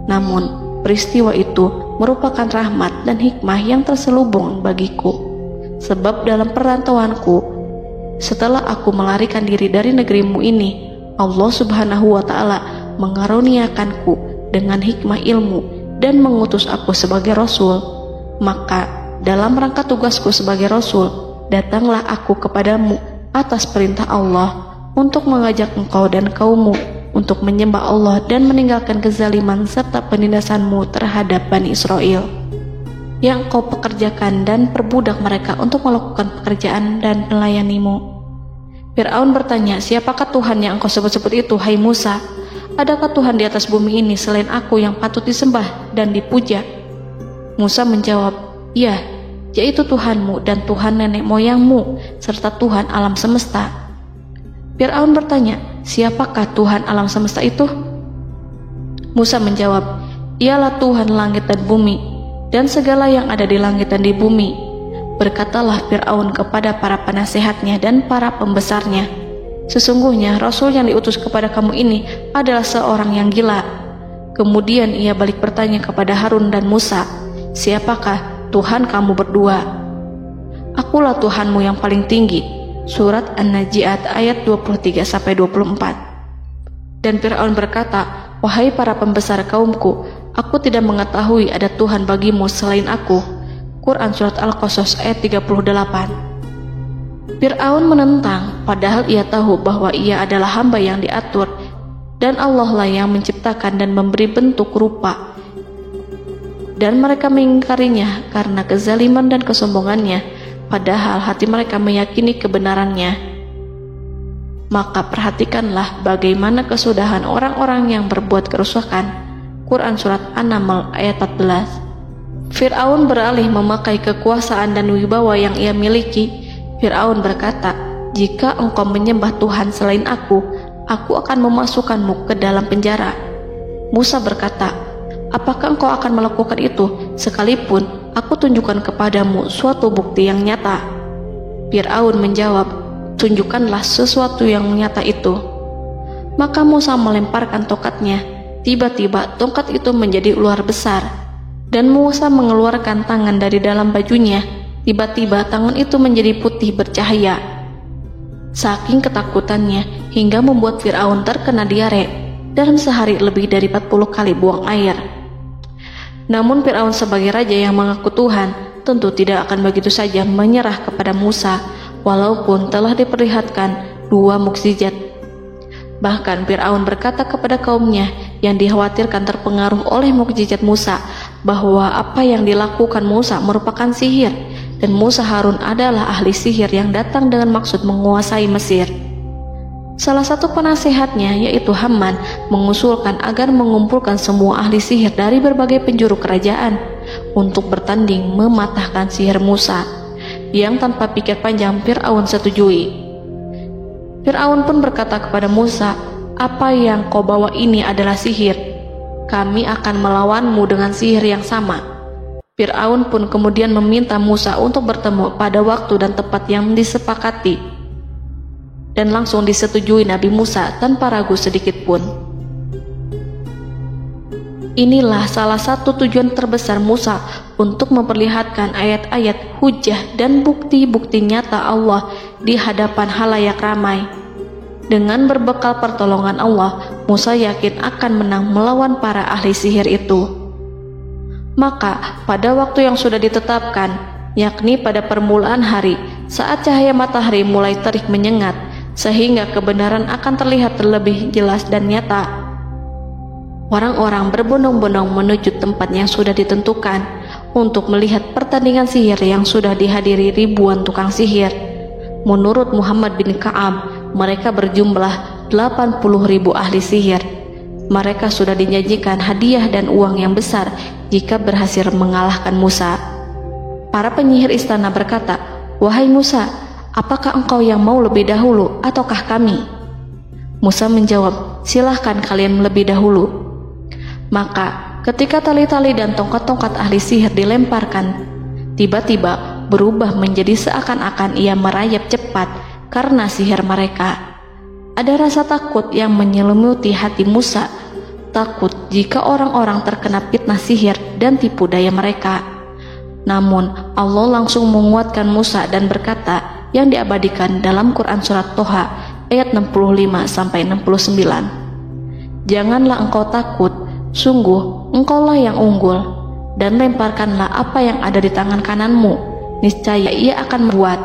Namun peristiwa itu merupakan rahmat dan hikmah yang terselubung bagiku, sebab dalam perantauanku setelah aku melarikan diri dari negerimu ini, Allah Subhanahu wa Ta'ala mengaruniakanku dengan hikmah ilmu dan mengutus aku sebagai Rasul. Maka dalam rangka tugasku sebagai Rasul, datanglah aku kepadamu atas perintah Allah untuk mengajak engkau dan kaummu untuk menyembah Allah dan meninggalkan kezaliman serta penindasanmu terhadap Bani Israel yang engkau pekerjakan, dan perbudak mereka untuk melakukan pekerjaan dan melayanimu. Fir'aun bertanya, siapakah Tuhan yang engkau sebut-sebut itu, hai Musa? Adakah Tuhan di atas bumi ini selain aku yang patut disembah dan dipuja? Musa menjawab, ya, yaitu Tuhanmu dan Tuhan nenek moyangmu, serta Tuhan alam semesta. Fir'aun bertanya, siapakah Tuhan alam semesta itu? Musa menjawab, ialah Tuhan langit dan bumi, dan segala yang ada di langit dan di bumi. Berkatalah Fir'aun kepada para penasehatnya dan para pembesarnya, sesungguhnya Rasul yang diutus kepada kamu ini adalah seorang yang gila. Kemudian ia balik bertanya kepada Harun dan Musa, siapakah Tuhan kamu berdua? Akulah Tuhanmu yang paling tinggi. Surat An-Najiat ayat 23-24. Dan Fir'aun berkata, wahai para pembesar kaumku, aku tidak mengetahui ada Tuhan bagimu selain aku. Quran Surat Al-Qasas ayat 38. Fir'aun menentang, padahal ia tahu bahwa ia adalah hamba yang diatur, dan Allah lah yang menciptakan dan memberi bentuk rupa. Dan mereka mengingkarinya karena kezaliman dan kesombongannya, padahal hati mereka meyakini kebenarannya. Maka perhatikanlah bagaimana kesudahan orang-orang yang berbuat kerusakan. Quran Surat An-Naml ayat 14. Fir'aun beralih memakai kekuasaan dan wibawa yang ia miliki. Fir'aun berkata, jika engkau menyembah Tuhan selain aku akan memasukkanmu ke dalam penjara. Musa berkata, apakah engkau akan melakukan itu sekalipun aku tunjukkan kepadamu suatu bukti yang nyata? Fir'aun menjawab, tunjukkanlah sesuatu yang nyata itu. Maka Musa melemparkan tongkatnya. Tiba-tiba tongkat itu menjadi ular besar, dan Musa mengeluarkan tangan dari dalam bajunya. Tiba-tiba tangan itu menjadi putih bercahaya. Saking ketakutannya hingga membuat Fir'aun terkena diare, dalam sehari lebih dari 40 kali buang air. Namun Fir'aun sebagai raja yang mengaku Tuhan tentu tidak akan begitu saja menyerah kepada Musa, walaupun telah diperlihatkan 2 mukjizat. Bahkan Fir'aun berkata kepada kaumnya yang dikhawatirkan terpengaruh oleh mukjizat Musa, bahwa apa yang dilakukan Musa merupakan sihir, dan Musa Harun adalah ahli sihir yang datang dengan maksud menguasai Mesir. Salah satu penasehatnya, yaitu Haman, mengusulkan agar mengumpulkan semua ahli sihir dari berbagai penjuru kerajaan untuk bertanding mematahkan sihir Musa, yang tanpa pikir panjang Fir'aun setujui. Fir'aun pun berkata kepada Musa, apa yang kau bawa ini adalah sihir. Kami akan melawanmu dengan sihir yang sama. Fir'aun pun kemudian meminta Musa untuk bertemu pada waktu dan tempat yang disepakati, dan langsung disetujui Nabi Musa tanpa ragu sedikit pun. Inilah salah satu tujuan terbesar Musa untuk memperlihatkan ayat-ayat hujah dan bukti-bukti nyata Allah di hadapan halayak ramai. Dengan berbekal pertolongan Allah, Musa yakin akan menang melawan para ahli sihir itu. Maka pada waktu yang sudah ditetapkan, yakni pada permulaan hari, saat cahaya matahari mulai terik menyengat, sehingga kebenaran akan terlihat lebih jelas dan nyata, orang-orang berbondong-bondong menuju tempat yang sudah ditentukan untuk melihat pertandingan sihir yang sudah dihadiri ribuan tukang sihir. Menurut Muhammad bin Ka'ab, mereka berjumlah 80.000 ahli sihir. Mereka sudah dijanjikan hadiah dan uang yang besar jika berhasil mengalahkan Musa. Para penyihir istana berkata, wahai Musa, apakah engkau yang mau lebih dahulu ataukah kami? Musa menjawab, silahkan kalian lebih dahulu. Maka ketika tali-tali dan tongkat-tongkat ahli sihir dilemparkan, tiba-tiba berubah menjadi seakan-akan ia merayap cepat karena sihir mereka. Ada rasa takut yang menyelimuti hati Musa, takut jika orang-orang terkena fitnah sihir dan tipu daya mereka. Namun Allah langsung menguatkan Musa dan berkata yang diabadikan dalam Quran Surat Toha ayat 65-69, janganlah engkau takut, sungguh engkaulah yang unggul, dan lemparkanlah apa yang ada di tangan kananmu, niscaya ia akan membuat.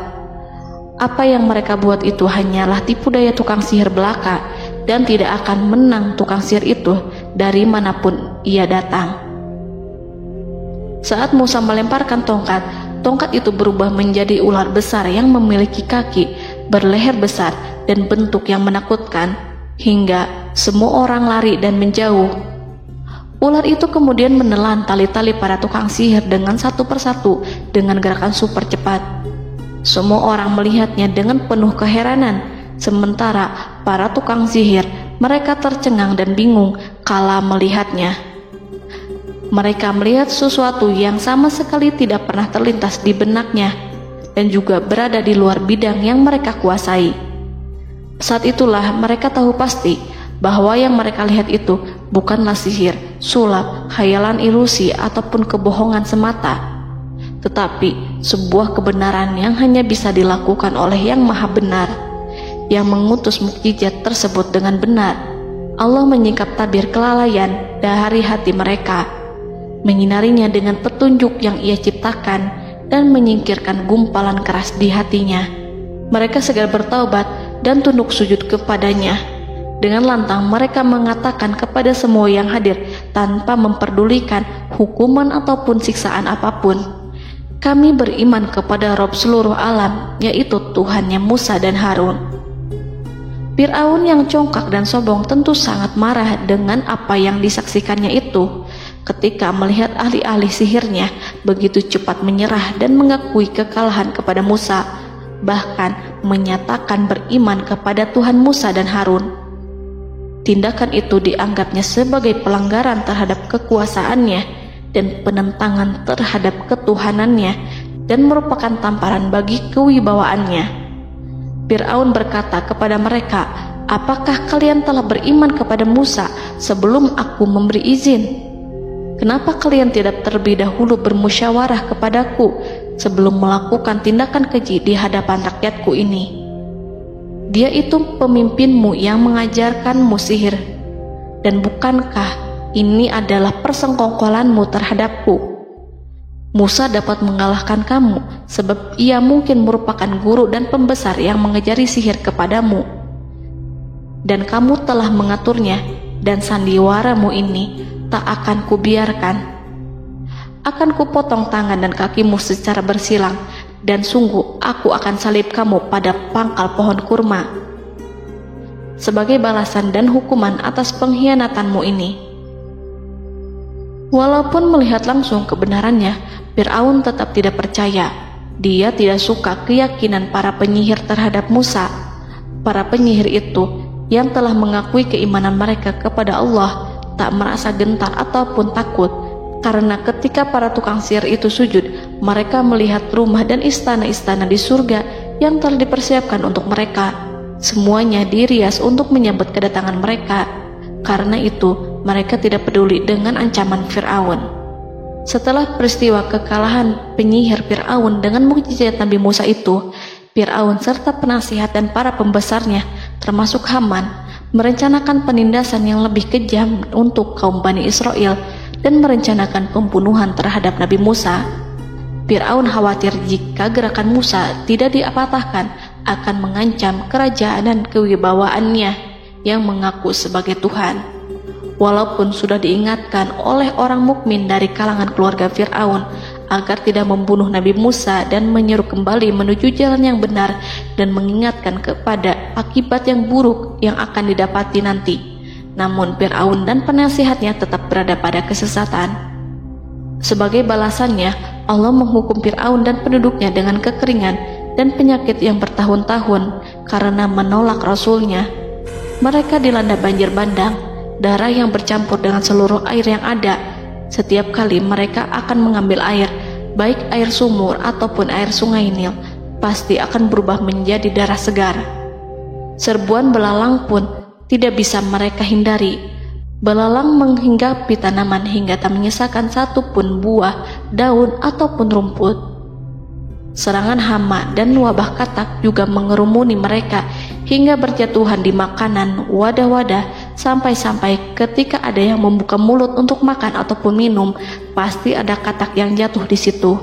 Apa yang mereka buat itu hanyalah tipu daya tukang sihir belaka, dan tidak akan menang tukang sihir itu dari manapun ia datang. Saat Musa melemparkan tongkat, tongkat itu berubah menjadi ular besar yang memiliki kaki, berleher besar, dan bentuk yang menakutkan, hingga semua orang lari dan menjauh. Ular itu kemudian menelan tali-tali para tukang sihir dengan satu persatu dengan gerakan super cepat. Semua orang melihatnya dengan penuh keheranan, sementara para tukang sihir mereka tercengang dan bingung kala melihatnya. Mereka melihat sesuatu yang sama sekali tidak pernah terlintas di benaknya dan juga berada di luar bidang yang mereka kuasai. Saat itulah mereka tahu pasti bahwa yang mereka lihat itu bukanlah sihir, sulap, khayalan ilusi ataupun kebohongan semata, tetapi sebuah kebenaran yang hanya bisa dilakukan oleh Yang Maha Benar, yang mengutus mukjizat tersebut dengan benar. Allah menyingkap tabir kelalaian dari hati mereka, menyinarinya dengan petunjuk yang Ia ciptakan dan menyingkirkan gumpalan keras di hatinya. Mereka segera bertaubat dan tunduk sujud kepadanya. Dengan lantang mereka mengatakan kepada semua yang hadir tanpa memperdulikan hukuman ataupun siksaan apapun, "Kami beriman kepada Rob seluruh alam, yaitu Tuhannya Musa dan Harun." Fir'aun yang congkak dan sombong tentu sangat marah dengan apa yang disaksikannya itu ketika melihat ahli-ahli sihirnya begitu cepat menyerah dan mengakui kekalahan kepada Musa, bahkan menyatakan beriman kepada Tuhan Musa dan Harun. Tindakan itu dianggapnya sebagai pelanggaran terhadap kekuasaannya dan penentangan terhadap ketuhanannya dan merupakan tamparan bagi kewibawaannya. Fir'aun berkata kepada mereka, "Apakah kalian telah beriman kepada Musa sebelum aku memberi izin? Kenapa kalian tidak terlebih dahulu bermusyawarah kepadaku sebelum melakukan tindakan keji di hadapan rakyatku ini? Dia itu pemimpinmu yang mengajarkanmu sihir, dan bukankah ini adalah persengkongkolanmu terhadapku? Musa dapat mengalahkan kamu sebab ia mungkin merupakan guru dan pembesar yang mengajari sihir kepadamu, dan kamu telah mengaturnya, dan sandiwaramu ini tak akan kubiarkan. Akan kupotong tangan dan kakimu secara bersilang, dan sungguh aku akan salib kamu pada pangkal pohon kurma sebagai balasan dan hukuman atas pengkhianatanmu ini." Walaupun melihat langsung kebenarannya, Fir'aun tetap tidak percaya. Dia tidak suka keyakinan para penyihir terhadap Musa. Para penyihir itu yang telah mengakui keimanan mereka kepada Allah tak merasa gentar ataupun takut, karena ketika para tukang sihir itu sujud, mereka melihat rumah dan istana-istana di surga yang telah dipersiapkan untuk mereka. Semuanya dirias untuk menyambut kedatangan mereka. Karena itu, mereka tidak peduli dengan ancaman Fir'aun. Setelah peristiwa kekalahan penyihir Fir'aun dengan mukjizat Nabi Musa itu, Fir'aun serta penasihat dan para pembesarnya, termasuk Haman, merencanakan penindasan yang lebih kejam untuk kaum Bani Israel dan merencanakan pembunuhan terhadap Nabi Musa. Fir'aun khawatir jika gerakan Musa tidak diapatahkan akan mengancam kerajaan dan kewibawaannya yang mengaku sebagai Tuhan. Walaupun sudah diingatkan oleh orang mukmin dari kalangan keluarga Fir'aun agar tidak membunuh Nabi Musa dan menyeru kembali menuju jalan yang benar dan mengingatkan kepada akibat yang buruk yang akan didapati nanti, namun Fir'aun dan penasihatnya tetap berada pada kesesatan. Sebagai balasannya, Allah menghukum Fir'aun dan penduduknya dengan kekeringan dan penyakit yang bertahun-tahun karena menolak Rasulnya. Mereka dilanda banjir bandang, darah yang bercampur dengan seluruh air yang ada. Setiap kali mereka akan mengambil air, baik air sumur ataupun air sungai Nil, pasti akan berubah menjadi darah segar. Serbuan belalang pun tidak bisa mereka hindari. Belalang menghinggapi tanaman hingga tak menyisakan satupun buah, daun ataupun rumput. Serangan hama dan wabah katak juga mengerumuni mereka hingga berjatuhan di makanan, wadah-wadah, sampai-sampai ketika ada yang membuka mulut untuk makan ataupun minum, pasti ada katak yang jatuh di situ.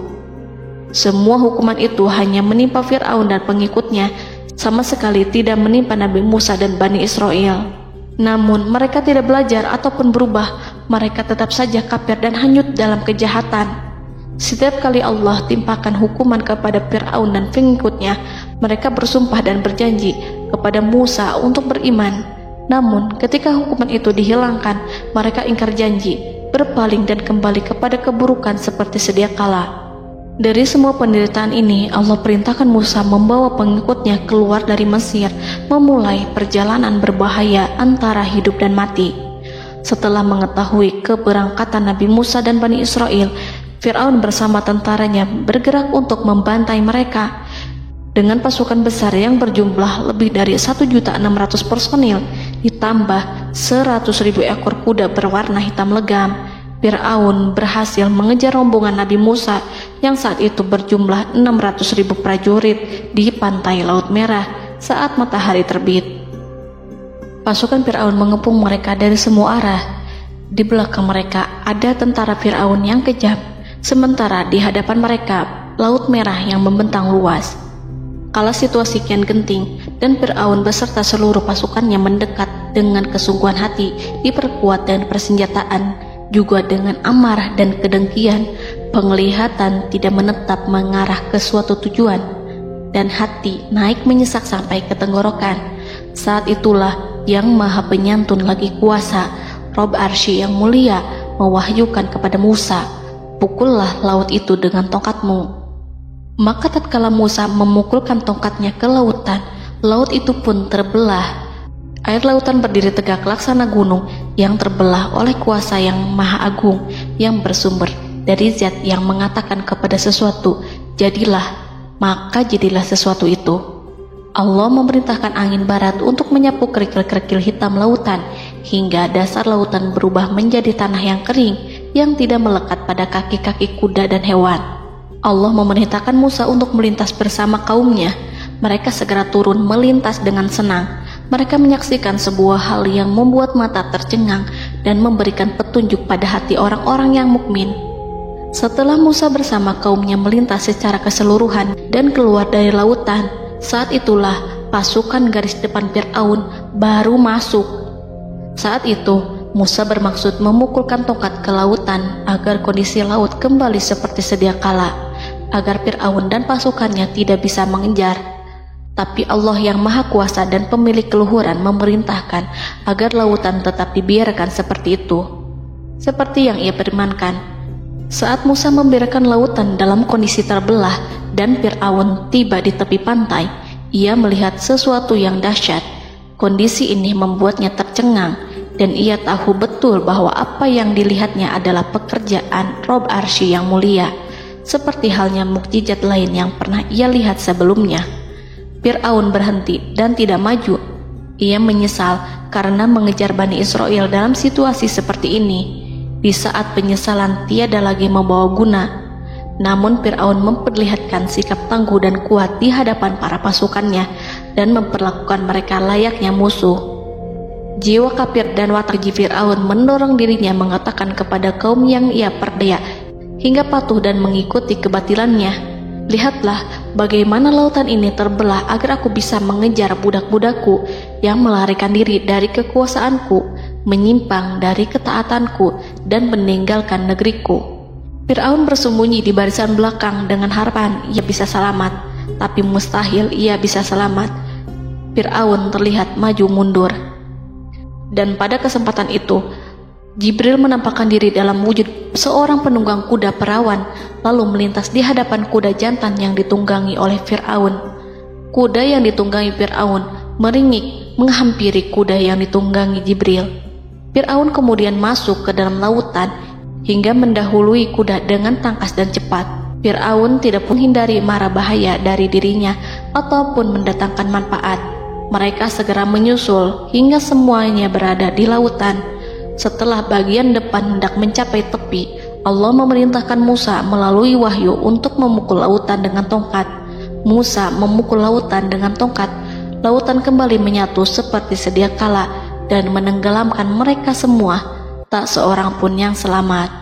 Semua hukuman itu hanya menimpa Fir'aun dan pengikutnya, sama sekali tidak menimpa Nabi Musa dan Bani Israel. Namun mereka tidak belajar ataupun berubah, mereka tetap saja kafir dan hanyut dalam kejahatan. Setiap kali Allah timpakan hukuman kepada Fir'aun dan pengikutnya, mereka bersumpah dan berjanji kepada Musa untuk beriman. Namun ketika hukuman itu dihilangkan, mereka ingkar janji berpaling dan kembali kepada keburukan seperti sedia kala. Dari semua penderitaan ini, Allah perintahkan Musa membawa pengikutnya keluar dari Mesir, memulai perjalanan berbahaya antara hidup dan mati. Setelah mengetahui keberangkatan Nabi Musa dan Bani Israel, Fir'aun bersama tentaranya bergerak untuk membantai mereka. Dengan pasukan besar yang berjumlah lebih dari 1.600.000 personil, ditambah 100.000 ekor kuda berwarna hitam legam, Fir'aun berhasil mengejar rombongan Nabi Musa yang saat itu berjumlah 600.000 prajurit di pantai Laut Merah saat matahari terbit. Pasukan Fir'aun mengepung mereka dari semua arah. Di belakang mereka ada tentara Fir'aun yang kejam, sementara di hadapan mereka Laut Merah yang membentang luas. Kala situasi kian genting dan Fir'aun beserta seluruh pasukannya mendekat dengan kesungguhan hati, diperkuat dengan persenjataan, juga dengan amarah dan kedengkian, penglihatan tidak menetap mengarah ke suatu tujuan, dan hati naik menyesak sampai ke tenggorokan. Saat itulah Yang Maha Penyantun lagi kuasa, Rob Arsy yang mulia, mewahyukan kepada Musa, "Pukullah laut itu dengan tongkatmu." Maka tatkala Musa memukulkan tongkatnya ke lautan, laut itu pun terbelah. Air lautan berdiri tegak laksana gunung yang terbelah oleh kuasa yang maha agung, yang bersumber dari zat yang mengatakan kepada sesuatu, "Jadilah," maka jadilah sesuatu itu. Allah memerintahkan angin barat untuk menyapu kerikil-kerikil hitam lautan, hingga dasar lautan berubah menjadi tanah yang kering, yang tidak melekat pada kaki-kaki kuda dan hewan. Allah memerintahkan Musa untuk melintas bersama kaumnya. Mereka segera turun melintas dengan senang. Mereka menyaksikan sebuah hal yang membuat mata tercengang dan memberikan petunjuk pada hati orang-orang yang mukmin. Setelah Musa bersama kaumnya melintas secara keseluruhan dan keluar dari lautan, saat itulah pasukan garis depan Fir'aun baru masuk. Saat itu Musa bermaksud memukulkan tongkat ke lautan agar kondisi laut kembali seperti sedia kala, agar Fir'aun dan pasukannya tidak bisa mengejar. Tapi Allah yang Maha Kuasa dan pemilik keluhuran memerintahkan agar lautan tetap dibiarkan seperti itu, seperti yang Ia firmankan. Saat Musa membiarkan lautan dalam kondisi terbelah dan Fir'aun tiba di tepi pantai, ia melihat sesuatu yang dahsyat. Kondisi ini membuatnya tercengang, dan ia tahu betul bahwa apa yang dilihatnya adalah pekerjaan Rob Arsy yang mulia, seperti halnya mukjizat lain yang pernah ia lihat sebelumnya. Fir'aun berhenti dan tidak maju. Ia menyesal karena mengejar Bani Israel dalam situasi seperti ini. Di saat penyesalan tiada lagi membawa guna, namun Fir'aun memperlihatkan sikap tangguh dan kuat di hadapan para pasukannya dan memperlakukan mereka layaknya musuh. Jiwa kafir dan watak keji Fir'aun mendorong dirinya mengatakan kepada kaum yang ia perdaya hingga patuh dan mengikuti kebatilannya, "Lihatlah bagaimana lautan ini terbelah agar aku bisa mengejar budak-budakku yang melarikan diri dari kekuasaanku, menyimpang dari ketaatanku, dan meninggalkan negeriku." Fir'aun bersembunyi di barisan belakang dengan harapan ia bisa selamat, tapi mustahil ia bisa selamat. Fir'aun terlihat maju mundur. Dan pada kesempatan itu, Jibril menampakkan diri dalam wujud seorang penunggang kuda perawan, lalu melintas di hadapan kuda jantan yang ditunggangi oleh Fir'aun. Kuda yang ditunggangi Fir'aun meringik menghampiri kuda yang ditunggangi Jibril. Fir'aun kemudian masuk ke dalam lautan hingga mendahului kuda dengan tangkas dan cepat. Fir'aun tidak menghindari mara bahaya dari dirinya ataupun mendatangkan manfaat. Mereka segera menyusul hingga semuanya berada di lautan. Setelah bagian depan hendak mencapai tepi, Allah memerintahkan Musa melalui wahyu untuk memukul lautan dengan tongkat. Musa memukul lautan dengan tongkat. Lautan kembali menyatu seperti sedia kala dan menenggelamkan mereka semua. Tak seorang pun yang selamat.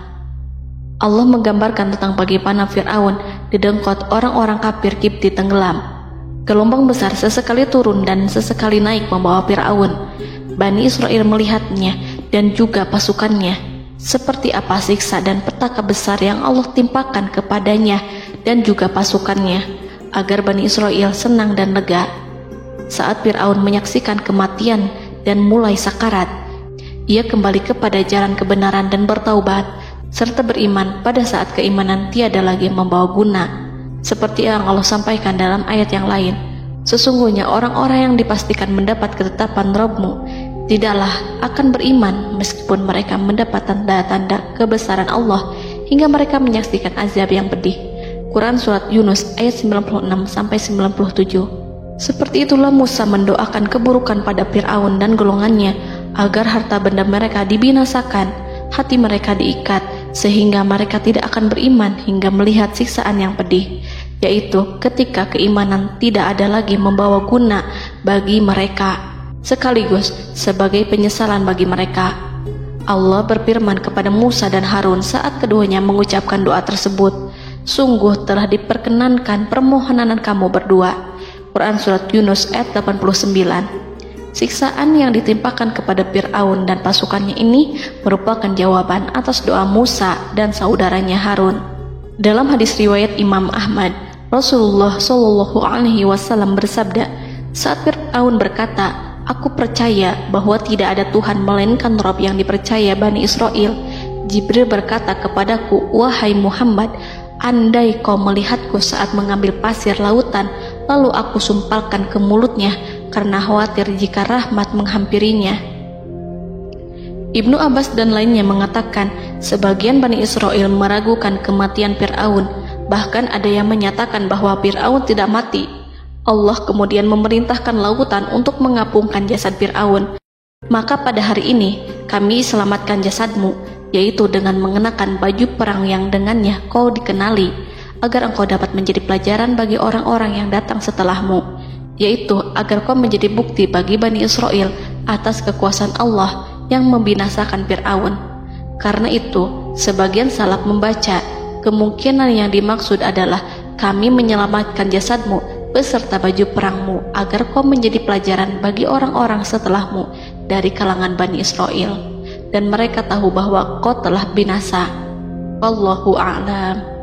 Allah menggambarkan tentang bagaimana Fir'aun didengkot orang-orang kafir Kipti tenggelam. Gelombang besar sesekali turun dan sesekali naik membawa Fir'aun. Bani Israel melihatnya dan juga pasukannya, seperti apa siksa dan petaka besar yang Allah timpakan kepadanya dan juga pasukannya, agar Bani Israel senang dan lega. Saat Fir'aun menyaksikan kematian dan mulai sakarat, Ia kembali kepada jalan kebenaran dan bertaubat, serta beriman pada saat keimanan tiada lagi membawa guna. Seperti yang Allah sampaikan dalam ayat yang lain, sesungguhnya orang-orang yang dipastikan mendapat ketetapan Rabb-Mu tidaklah akan beriman meskipun mereka mendapat tanda-tanda kebesaran Allah hingga mereka menyaksikan azab yang pedih. Quran Surat Yunus ayat 96-97. Seperti itulah Musa mendoakan keburukan pada Fir'aun dan golongannya agar harta benda mereka dibinasakan, hati mereka diikat sehingga mereka tidak akan beriman hingga melihat siksaan yang pedih, yaitu ketika keimanan tidak ada lagi membawa guna bagi mereka, sekaligus sebagai penyesalan bagi mereka. Allah berfirman kepada Musa dan Harun saat keduanya mengucapkan doa tersebut, sungguh telah diperkenankan permohonan kamu berdua. Quran Surat Yunus ayat 89. Siksaan yang ditimpakan kepada Fir'aun dan pasukannya ini merupakan jawaban atas doa Musa dan saudaranya Harun. Dalam hadis riwayat Imam Ahmad, Rasulullah Shallallahu Alaihi Wasallam bersabda, saat Fir'aun berkata, aku percaya bahwa tidak ada Tuhan melainkan Rabb yang dipercaya Bani Israel, Jibril berkata kepadaku, wahai Muhammad, andai kau melihatku saat mengambil pasir lautan, lalu aku sumpalkan ke mulutnya karena khawatir jika rahmat menghampirinya. Ibnu Abbas dan lainnya mengatakan, sebagian Bani Israel meragukan kematian Fir'aun, bahkan ada yang menyatakan bahwa Fir'aun tidak mati. Allah kemudian memerintahkan lautan untuk mengapungkan jasad Fir'aun. Maka pada hari ini kami selamatkan jasadmu, yaitu dengan mengenakan baju perang yang dengannya kau dikenali, agar engkau dapat menjadi pelajaran bagi orang-orang yang datang setelahmu, yaitu agar kau menjadi bukti bagi Bani Israel atas kekuasaan Allah yang membinasakan Fir'aun. Karena itu, sebagian salaf membaca, kemungkinan yang dimaksud adalah kami menyelamatkan jasadmu beserta baju perangmu agar kau menjadi pelajaran bagi orang-orang setelahmu dari kalangan Bani Israel, dan mereka tahu bahwa kau telah binasa. Wallahu a'lam.